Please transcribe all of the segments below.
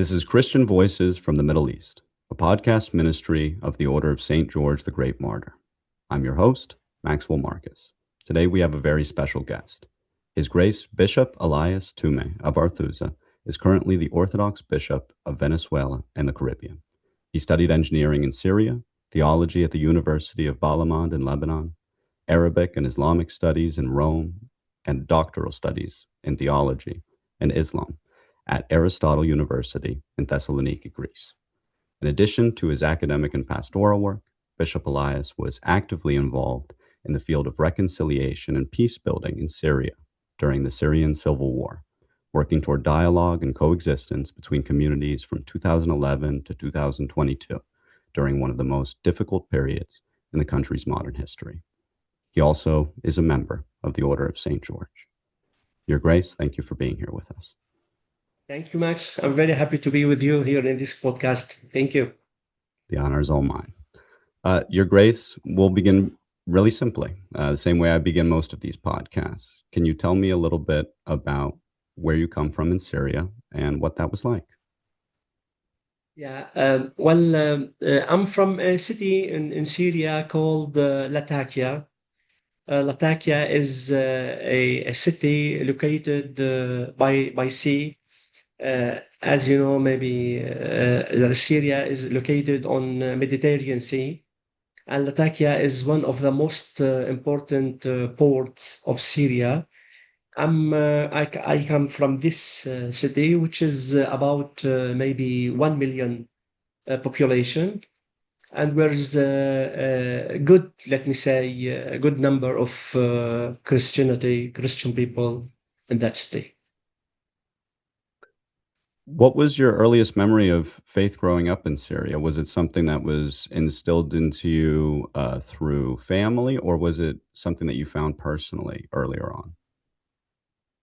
This is Christian Voices from the Middle East, a podcast ministry of the Order of St. George the Great Martyr. I'm your host, Maxwell Marcus. Today we have a very special guest. His Grace Bishop Elias Toumeh of Arthoussa is currently the Orthodox Bishop of Venezuela and the Caribbean. He studied engineering in Syria, theology at the University of Balamand in Lebanon, Arabic and Islamic studies in Rome, and doctoral studies in theology and Islam at Aristotle University in Thessaloniki, Greece. In addition to his academic and pastoral work, Bishop Elias was actively involved in the field of reconciliation and peace building in Syria during the Syrian civil war, working toward dialogue and coexistence between communities from 2011 to 2022, during one of the most difficult periods in the country's modern history. He also is a member of the Order of St. George. Your Grace, thank you for being here with us. Thank you, Max. I'm very happy to be with you here in this podcast. Thank you. The honor is all mine. Your Grace, we'll begin really simply, the same way I begin most of these podcasts. Can you tell me a little bit about where you come from in Syria and what that was like? Yeah, I'm from a city in Syria called Latakia. Latakia is a city located by sea. As you know, maybe Syria is located on Mediterranean Sea, and Latakia is one of the most important ports of Syria. I come from this city, which is about maybe 1 million population, and there's a good, let me say, a good number of Christian people in that city. What was your earliest memory of faith growing up in Syria? Was it something that was instilled into you through family, or was it something that you found personally earlier on?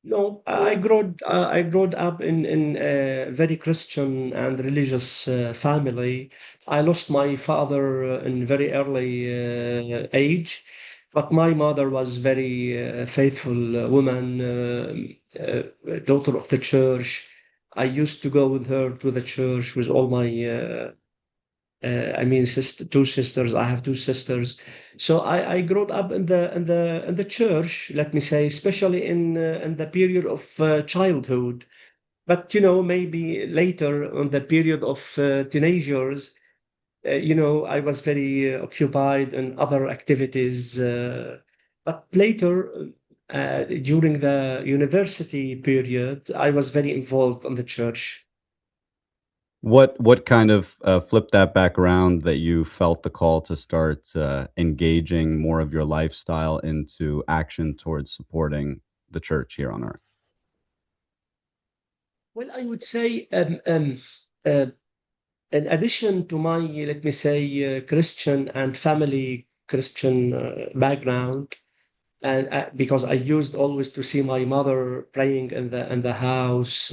No, I grew up in a very Christian and religious family. I lost my father in very early age, but my mother was very faithful woman, daughter of the church. I used to go with her to the church with all my two sisters. I have two sisters, so I grew up in the church. Let me say, especially in the period of childhood. But maybe later on the period of teenagers, I was very occupied in other activities. But later, during the university period, I was very involved in the church. What kind of flipped that back around that you felt the call to start engaging more of your lifestyle into action towards supporting the church here on earth? Well, I would say, uh, in addition to my, let me say, Christian and family Christian background, and because I used always to see my mother praying in the house,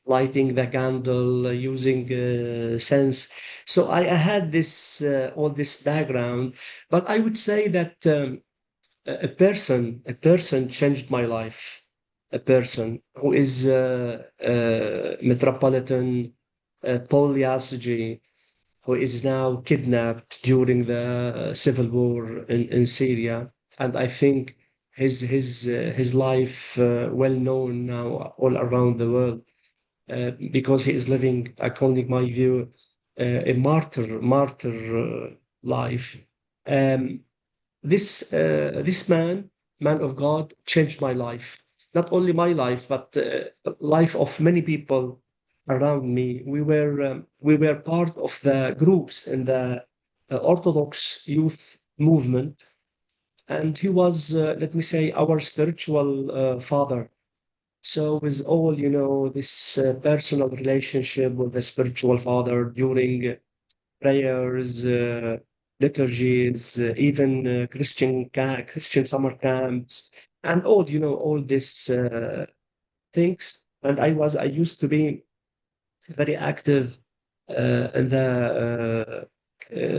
lighting the candle, using sense. So I had this all this background, but I would say that a person changed my life. A person who is Metropolitan Paul Yasji, who is now kidnapped during the civil war in Syria. And I think his life well known now all around the world because he is living, according to my view, a martyr life. Um, this man of God, changed my life. Not only my life, but life of many people around me. We were part of the groups in the Orthodox youth movement, and he was, let me say, our spiritual father. So with all, this personal relationship with the spiritual father during prayers, liturgies, even Christian summer camps, and all these things. And I used to be very active in the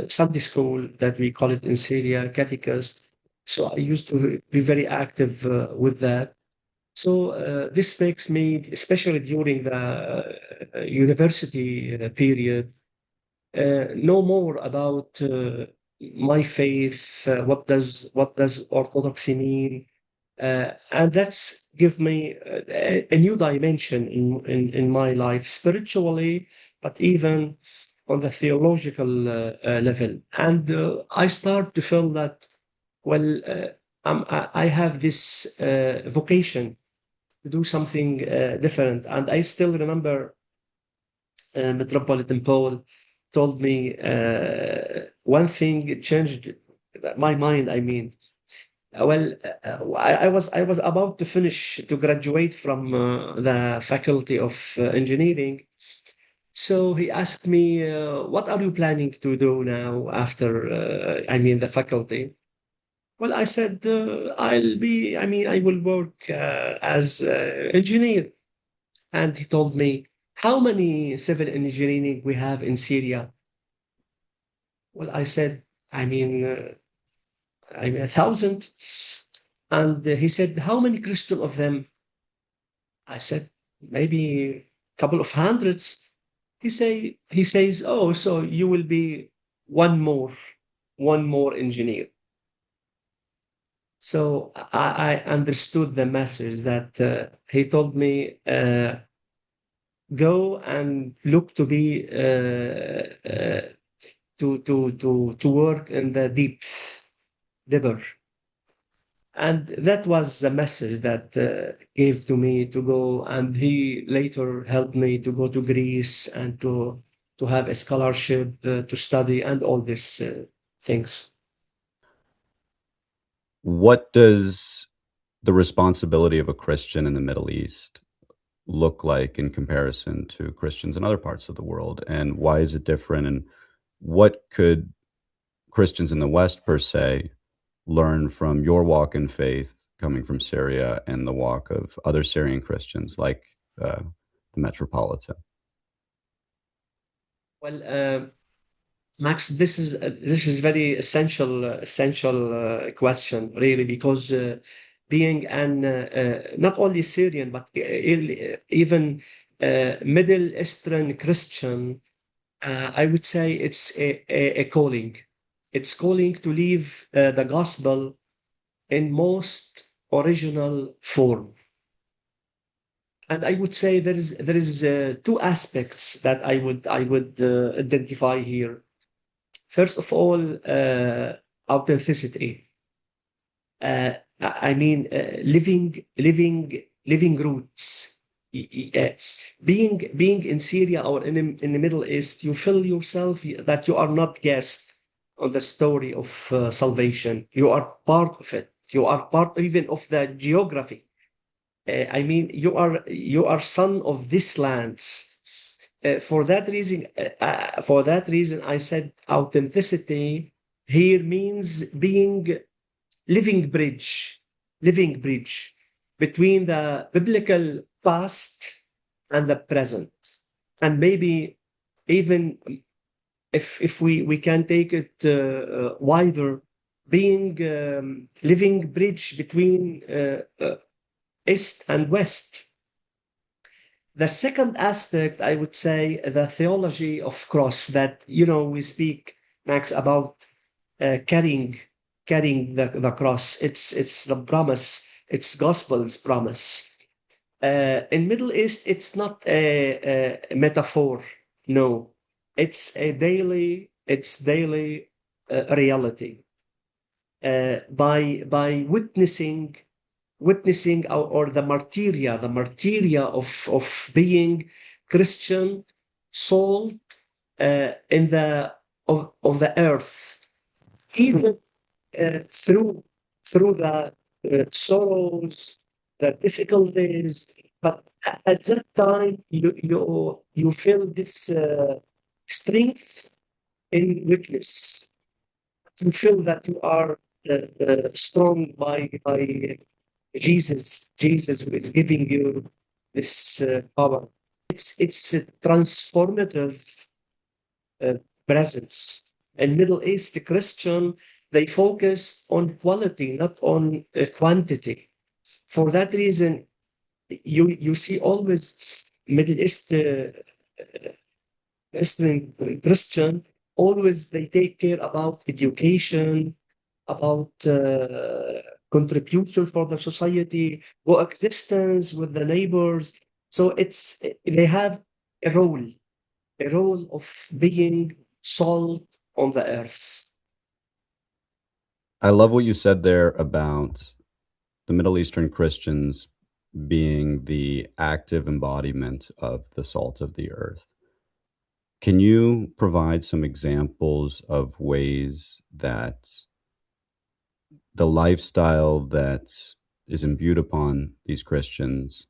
Sunday school that we call it in Syria, catechist. So I used to be very active with that. So this makes me, especially during the university period, know more about my faith. What does orthodoxy mean? And that's give me a new dimension in my life spiritually, but even on the theological level. And I start to feel that, well, I have this vocation to do something different. And I still remember Metropolitan Paul told me one thing changed my mind. I mean, I was about to finish to graduate from the Faculty of Engineering. So he asked me, "What are you planning to do now after? The faculty." Well, I said, I will work as engineer. And he told me, "How many civil engineering we have in Syria?" Well, I said, I mean 1,000. And he said, "How many Christian of them?" I said, "Maybe a couple of hundreds." He says, "Oh, so you will be one more, one more engineer." So I understood the message that he told me, go and look to be to work in the deeper. And that was the message that gave to me to go. And he later helped me to go to Greece and to have a scholarship to study and all these things. What does the responsibility of a Christian in the Middle East look like in comparison to Christians in other parts of the world? And why is it different? And what could Christians in the West, per se, learn from your walk in faith coming from Syria and the walk of other Syrian Christians like the Metropolitan? Well, Max, this is very essential question, really, because being an not only Syrian but even Middle Eastern Christian, I would say it's a calling. It's calling to live the gospel in most original form. And I would say there is two aspects that I would identify here. First of all, authenticity. Living roots. Being in Syria or in the Middle East, you feel yourself that you are not guest on the story of salvation. You are part of it. You are part even of the geography. You are son of these lands. For that reason, I said authenticity here means being living bridge, living bridge between the biblical past and the present, and maybe even if we can take it wider, being living bridge between east and west. The second aspect, I would say, the theology of cross that, we speak, Max, about carrying the cross. It's the promise. It's gospel's promise. In Middle East, it's not a metaphor. No, it's daily reality. By witnessing or the martyria of being Christian, salt in of the earth, even through the sorrows, the difficulties. But at that time, you feel this strength in weakness. You feel that you are strong by Jesus. Jesus who is giving you this power. It's a transformative uh, presence. In Middle East Christian, they focus on quality, not on quantity. For that reason, you see always Middle East Eastern Christian, always they take care about education, about contribution for the society, coexistence with the neighbors. So they have a role, a role of being salt on the earth. I love what you said there about the Middle Eastern Christians being the active embodiment of the salt of the earth. Can you provide some examples of ways that the lifestyle that is imbued upon these Christians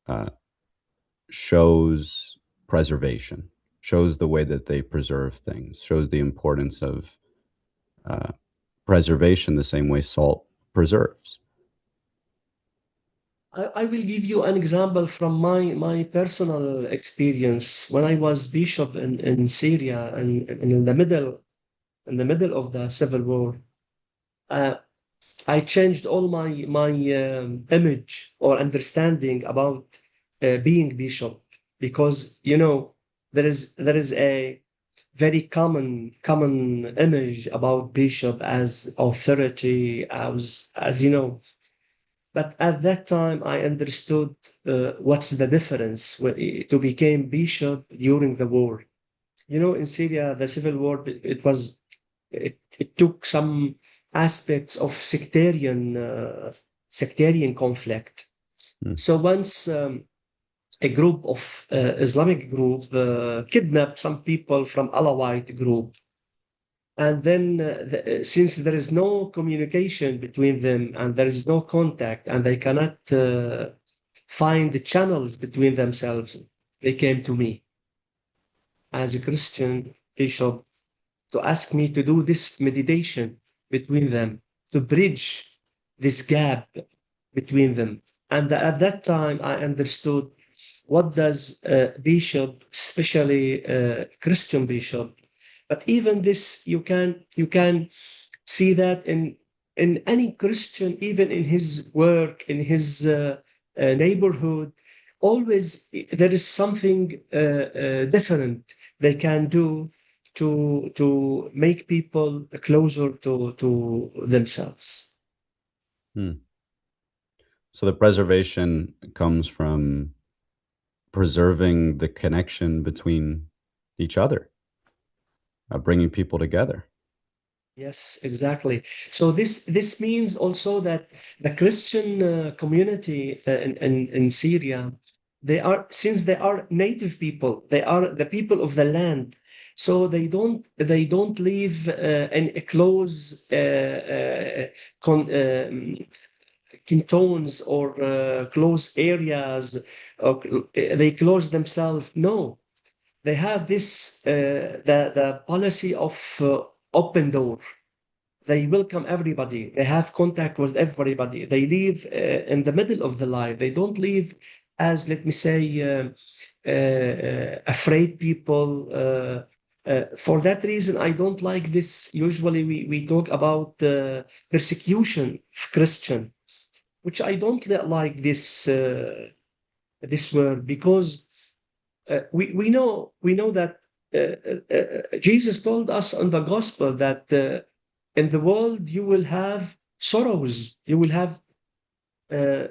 uh, shows preservation, shows the way that they preserve things, shows the importance of uh, preservation the same way salt preserves? I will give you an example from my personal experience when I was bishop in Syria and in the middle of the civil war. Uh, I changed all my image or understanding about being bishop because there is a very common image about bishop as authority as but at that time I understood what's the difference to become bishop during the war. In Syria, the civil war, it took some aspects of sectarian conflict. Hmm. So once a group of Islamic group kidnapped some people from Alawite group, and then since there is no communication between them and there is no contact and they cannot find the channels between themselves, they came to me as a Christian bishop to ask me to do this meditation between them, to bridge this gap between them. And at that time, I understood what does bishop, especially Christian bishop, but even this you can see that in any Christian, even in his work, in his neighborhood, always there is something different they can do to make people closer to themselves. Hmm. So the preservation comes from preserving the connection between each other, bringing people together. Yes, exactly. So this means also that the Christian community in Syria, since they are native people, they are the people of the land. So they don't live in a close cantons or close areas. Or, they close themselves. No, they have this the policy of open door. They welcome everybody. They have contact with everybody. They live in the middle of the life. They don't live as, let me say, afraid people. For that reason, I don't like this. Usually, we talk about persecution of Christian, which I don't like this word because we know that Jesus told us in the gospel that in the world you will have sorrows, you will have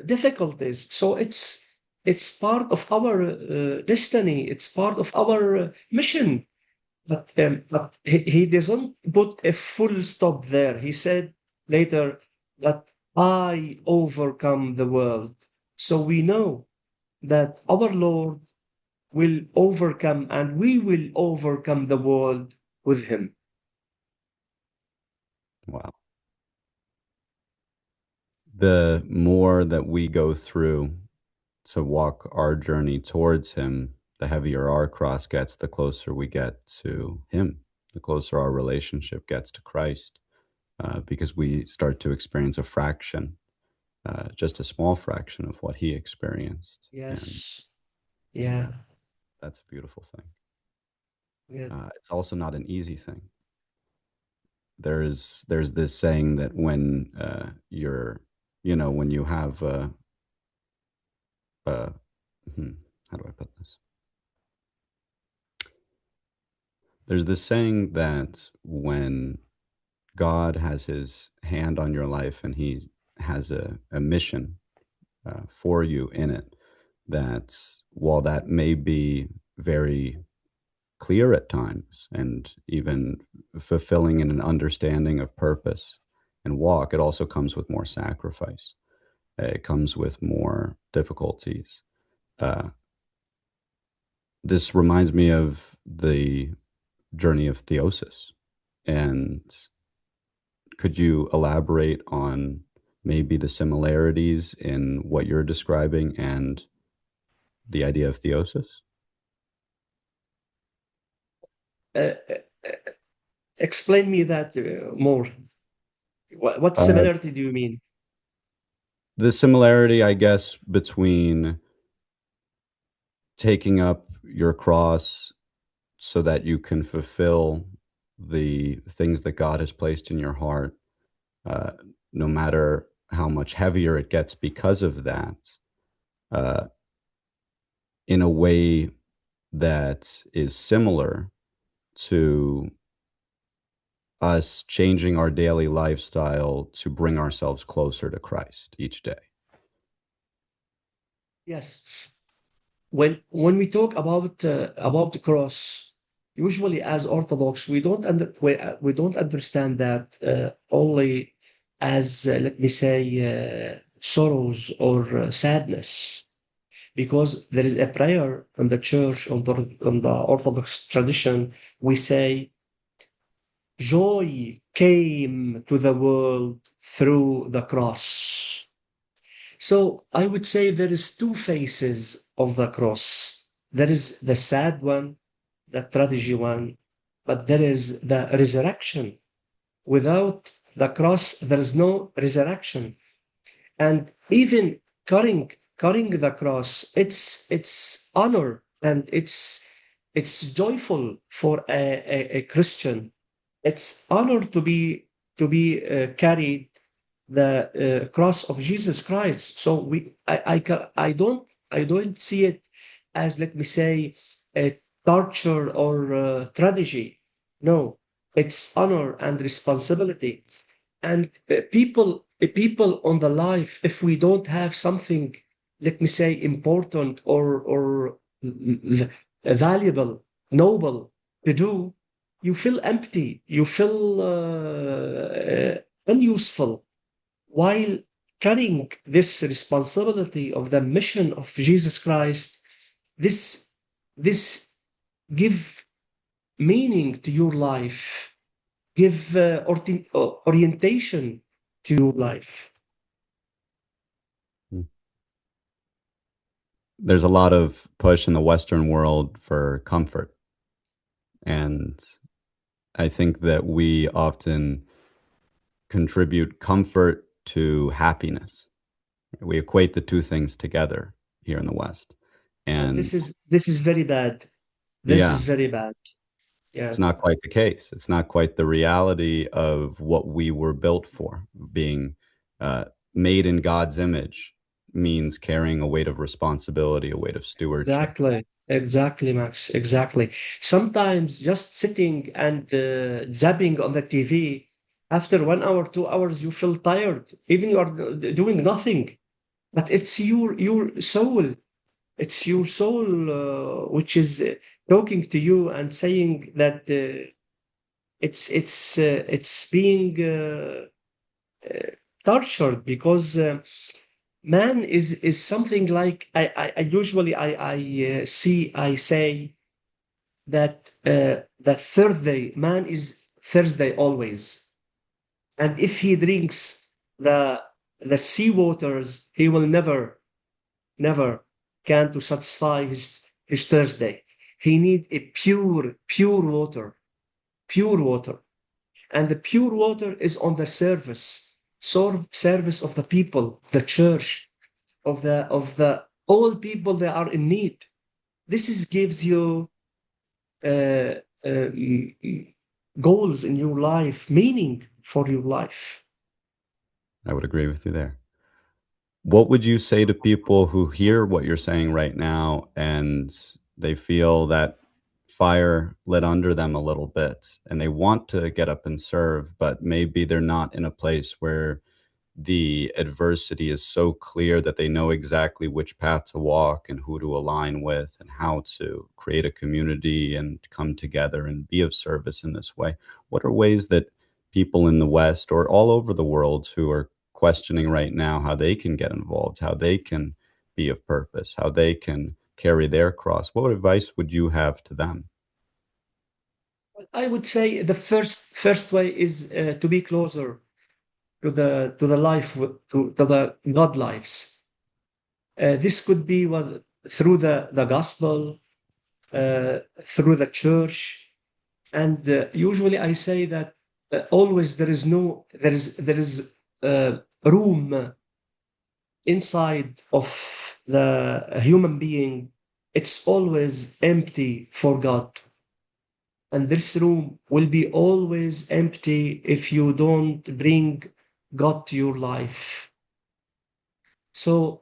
difficulties. So it's part of our destiny. It's part of our mission. But he doesn't put a full stop there. He said later that I overcome the world. So we know that our Lord will overcome and we will overcome the world with him. Wow. The more that we go through to walk our journey towards Him, the heavier our cross gets, the closer we get to Him, the closer our relationship gets to Christ, because we start to experience a fraction, just a small fraction of what He experienced. And Yes. Yeah. that's a beautiful thing. Yeah. It's also not an easy thing. There's this saying that when you're, when you have uh, how do I put this? There's this saying that when God has his hand on your life and he has a mission for you in it, that while that may be very clear at times and even fulfilling in an understanding of purpose and walk, it also comes with more sacrifice. It comes with more difficulties. Uh, this reminds me of the journey of theosis. And could you elaborate on maybe the similarities in what you're describing and the idea of theosis? Uh, uh, Explain me that more. What Uh, similarity do you mean? the similarity, I guess, between taking up your cross so that you can fulfill the things that God has placed in your heart, uh, no matter how much heavier it gets because of that, uh, in a way that is similar to us changing our daily lifestyle to bring ourselves closer to Christ each day. Yes. When we talk about the cross, usually as Orthodox, we don't understand that only as let me say sorrows or sadness, because there is a prayer in the church on the Orthodox tradition. We say joy came to the world through the cross. So I would say there is two faces of the cross. There is the sad one, the tragedy one, but there is the resurrection. Without the cross, there is no resurrection. And even carrying the cross, it's honor and it's joyful for a Christian. It's honor to be carried the cross of Jesus Christ. So I don't see it as, let me say, a torture or tragedy. No, it's honor and responsibility. And people on the life, if we don't have something, let me say, important or valuable, noble to do, you feel empty, you feel unuseful, while carrying this responsibility of the mission of Jesus Christ. This this give meaning to your life, give orientation to your life. There's a lot of push in the Western world for comfort. And I think that we often contribute comfort to happiness. We equate the two things together here in the West. And And this is very bad. This yeah, is very bad. Yeah, it's not quite the case. It's not quite the reality of what we were built for. Being made in God's image means carrying a weight of responsibility, a weight of stewardship. exactly, Max. Exactly. Sometimes just sitting and zapping on the TV, after 1 hour, 2 hours, you feel tired. Even you are doing nothing, but it's your soul. It's your soul which is talking to you and saying that it's being tortured, because man is something like I usually I say that that Thursday man is Thursday always, and if he drinks the sea waters, he will never can to satisfy his Thursday. He need a pure water, and the pure water is on the service of the people, the church, of the all people that are in need. This is gives you uh, goals in your life, meaning for your life. I would agree with you there. What would you say to people who hear what you're saying right now and they feel that fire lit under them a little bit and they want to get up and serve, but maybe they're not in a place where the adversity is so clear that they know exactly which path to walk and who to align with and how to create a community and come together and be of service in this way? What are ways that people in the West or all over the world who are questioning right now how they can get involved, how they can be of purpose, how they can carry their cross, what advice would you have to them? I would say the first way is to be closer to the life to the God lives. This could be through the gospel, through the church, and usually I say that always there is room inside of the human being. It's always empty for God. And this room will be always empty if you don't bring God to your life. So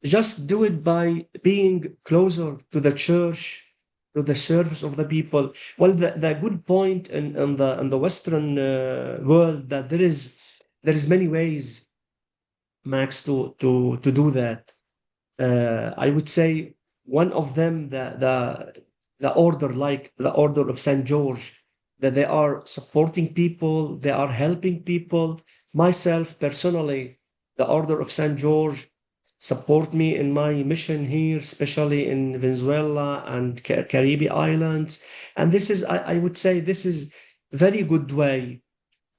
just do it by being closer to the church, to the service of the people. Well, the good point in the Western world that there is many ways, Max, to do that. I would say one of them, the order, like the order of Saint George, that they are supporting people, they are helping people. Myself personally, the order of Saint George support me in my mission here, especially in Venezuela and Caribbean islands. And this is, I would say, this is very good way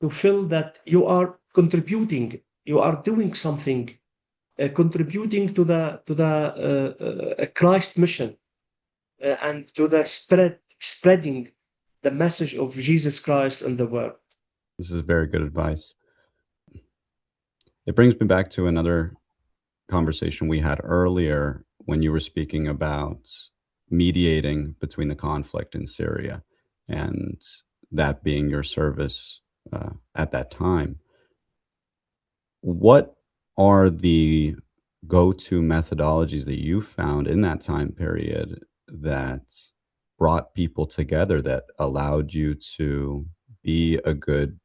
to feel that you are contributing, you are doing something, contributing to the Christ mission, and to the spreading the message of Jesus Christ in the world. This is very good advice. It brings me back to another conversation we had earlier when you were speaking about mediating between the conflict in Syria and that being your service at that time. What are the go-to methodologies that you found in that time period that brought people together, that allowed you to be a good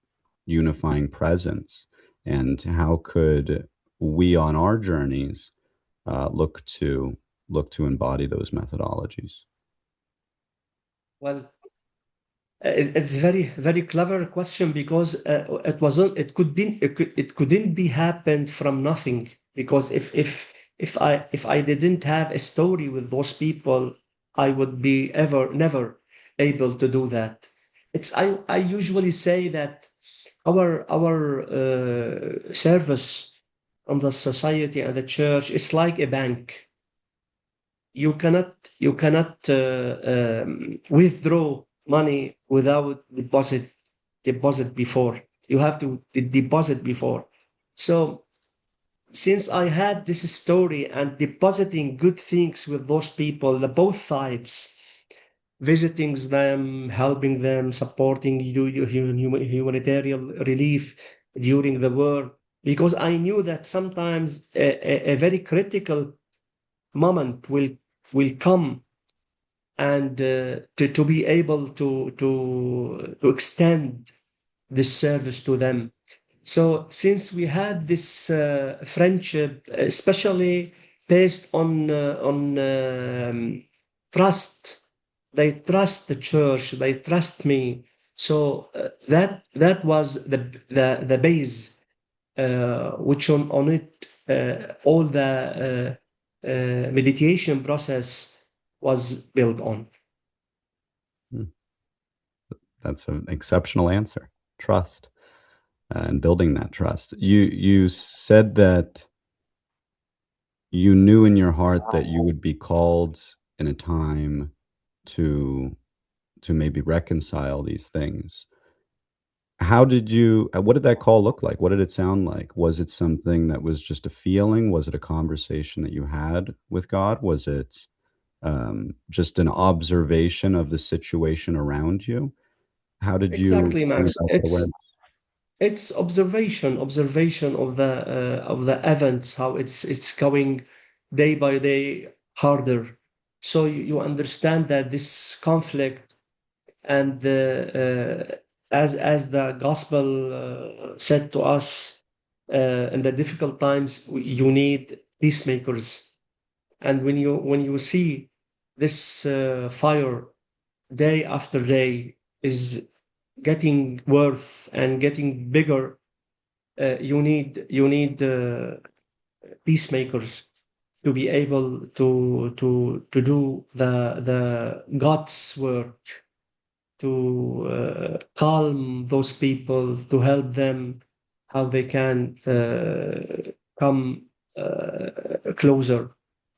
unifying presence? And how could we on our journeys look to embody those methodologies? Well, it's very clever question because it couldn't be happened from nothing, because if I didn't have a story with those people, I would be ever never able to do that. I usually say that our service on the society and the church, it's like a bank. You cannot withdraw money without deposit before. You have to deposit before. So since I had this story and depositing good things with those people, the both sides, visiting them, helping them, supporting humanitarian relief during the war, because I knew that sometimes a very critical moment will come, and to be able to extend this service to them. So since we had this friendship, especially based on trust, they trust the church, they trust me. So that was the base, which on it all the meditation process was built on. Hmm, that's an exceptional answer. Trust and building that trust. You said that you knew in your heart that you would be called in a time to maybe reconcile these things. How did you what did that call look like? What did it sound like? Was it something that was just a feeling? Was it a conversation that you had with God? Was it just an observation of the situation around you? How did you Exactly, bring Max. about that It's awareness? It's observation of the events, how it's going day by day harder. So you understand that this conflict and as the gospel said to us in the difficult times, you need peacemakers. And when you see this fire day after day is getting worse and getting bigger, you need peacemakers to be able to do the God's work, to calm those people, to help them how they can come closer.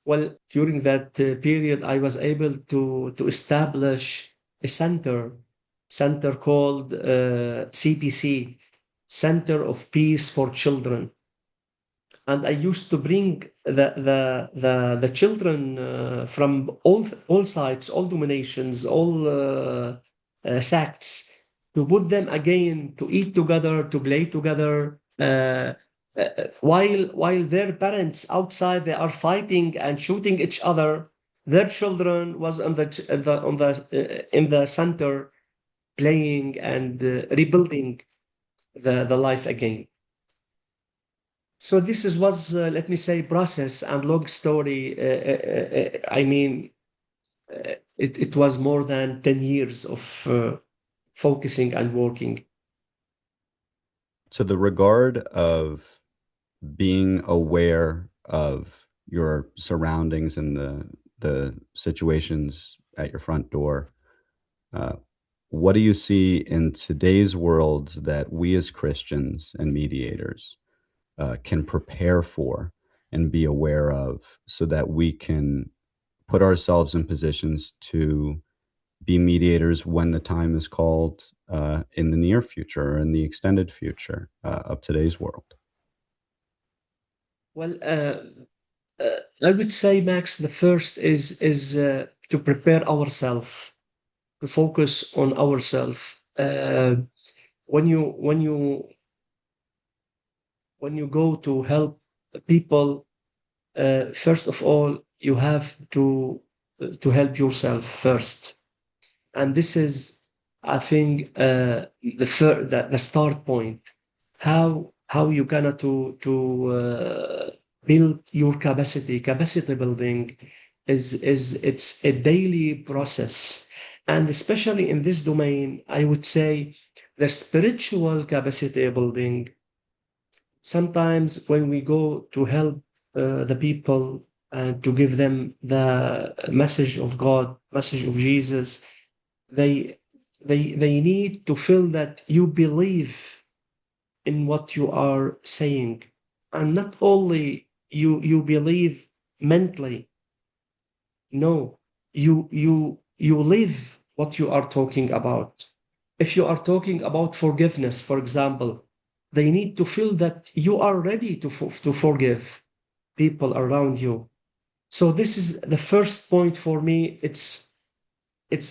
Well, during that period, I was able to establish a center called CPC, Center of Peace for Children. And I used to bring the children from all sides, all dominations, all sects, to put them again to eat together, to play together. While their parents outside they are fighting and shooting each other, their children was in the center playing and rebuilding the life again. So this was, let me say, process and long story. I mean, it was more than 10 years of focusing and working. So the regard of being aware of your surroundings and the situations at your front door, what do you see in today's world that we as Christians and mediators can prepare for and be aware of so that we can put ourselves in positions to be mediators when the time is called in the near future or in the extended future of today's world? Well, I would say, Max, the first is to prepare ourselves, to focus on ourselves. When you when you when you go to help people, first of all, you have to help yourself first, and this is, I think, the start point. How you gonna to build your capacity building is it's a daily process, and especially in this domain, I would say the spiritual capacity building. Sometimes when we go to help the people and to give them the message of God, message of Jesus, they they need to feel that you believe in what you are saying, and not only you believe mentally. No, you live what you are talking about. If you are talking about forgiveness, for example, they need to feel that you are ready to forgive people around you. So this is the first point for me. It's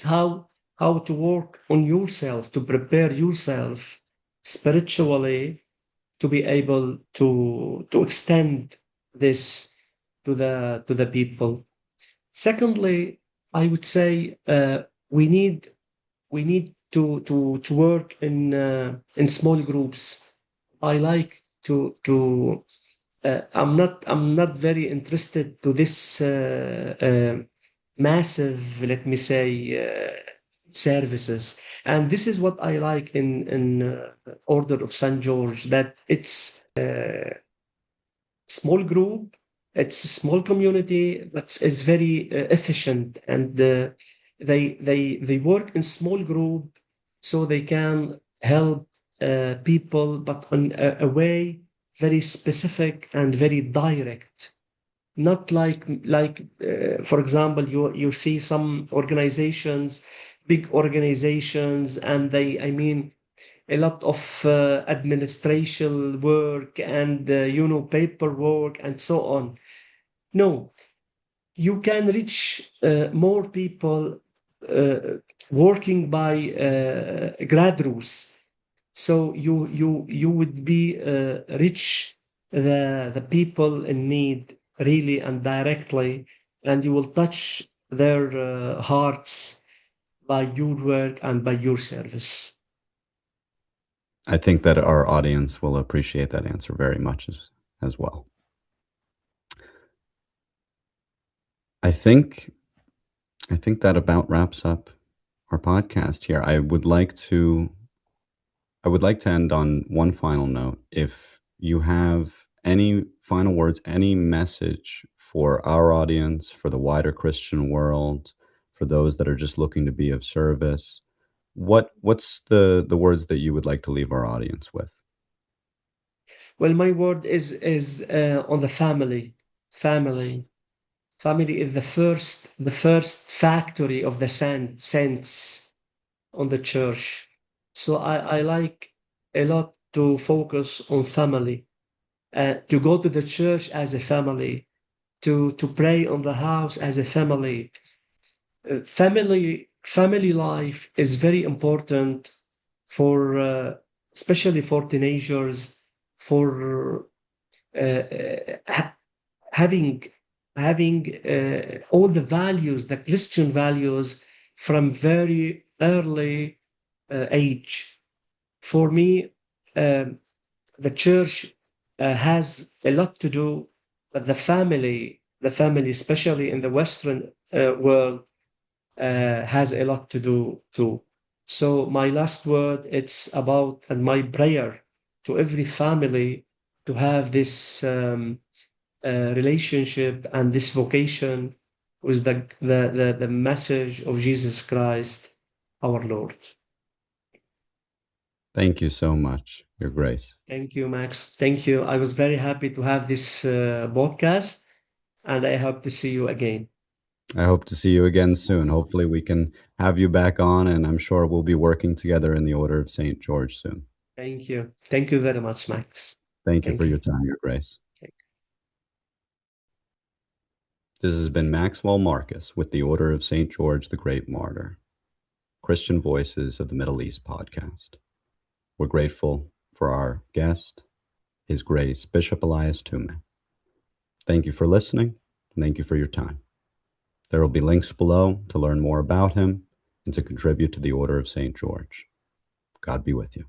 how to work on yourself, to prepare yourself spiritually to be able to extend this to the people. Secondly, I would say we need to work in small groups. I like to I'm not very interested to this massive, let me say, services. And this is what I like in Order of St. George, that it's a small group, it's a small community, but it's very efficient, and they work in small group so they can help people, but on a way very specific and very direct. Not like for example, you see some organizations, big organizations, and they, I mean, a lot of administration work and paperwork and so on. No, you can reach more people uh, working by grassroots. So you would be reach the people in need really and directly, and you will touch their hearts by your work and by your service. I think that our audience will appreciate that answer very much as well. I think that about wraps up our podcast here. I would like to end on one final note. If you have any final words, any message for our audience, for the wider Christian world, for those that are just looking to be of service, what's the words that you would like to leave our audience with? Well, my word is on the family. Family. Family is the first factory of the saints on the church. So I like a lot to focus on family, to go to the church as a family, to pray on the house as a family. Family life is very important for especially for teenagers, for uh, having all the values, the Christian values from very early age. For me, um, the church has a lot to do, but the family, especially in the Western world, has a lot to do too. So my last word, it's about, and my prayer to every family to have this relationship and this vocation with the message of Jesus Christ, our Lord. Thank you so much, Your Grace. Thank you, Max. Thank you. I was very happy to have this podcast, and I hope to see you again. I hope to see you again soon. Hopefully, we can have you back on, and I'm sure we'll be working together in the Order of St. George soon. Thank you. Thank you very much, Max. Thank you for Thank your you. time, Your Grace. This has been Maxwell Marcus with the Order of St. George the Great Martyr, Christian Voices of the Middle East podcast. We're grateful for our guest, His Grace Bishop Elias Toumeh. Thank you for listening, and thank you for your time. There will be links below to learn more about him and to contribute to the Order of St. George. God be with you.